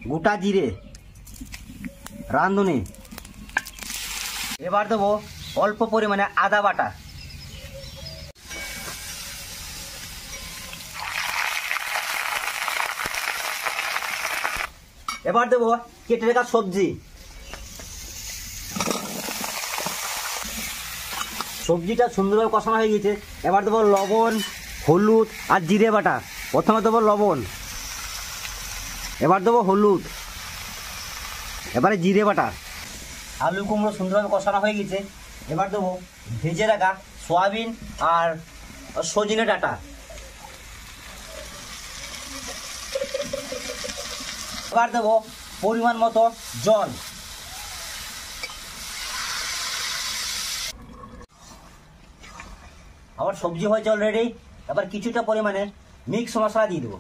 গোটা জিরে, রাঁধুনি। এবার দেবো অল্প পরিমাণে আদা বাটা। এবার দেবো কেটে রাখা সবজি। সবজিটা সুন্দরভাবে কষানো হয়ে গেছে। এবার দেবো লবণ, হলুদ আর জিরে বাটা। প্রথমে দেবো লবণ, এবার দেবো হলুদ, এবারে জিরে বাটা। আলু কুমড়ো সুন্দরভাবে কষানো হয়ে গেছে। এবার দেবো ভেজে রাখা সয়াবিন আর সজনে ডাঁটা। এবার দেবো পরিমাণ মতো জল। আমার সবজি হয়েছে অলরেডি। এবার কিছুটা পরিমাণে মিক্স মশলা দিয়ে দেবো।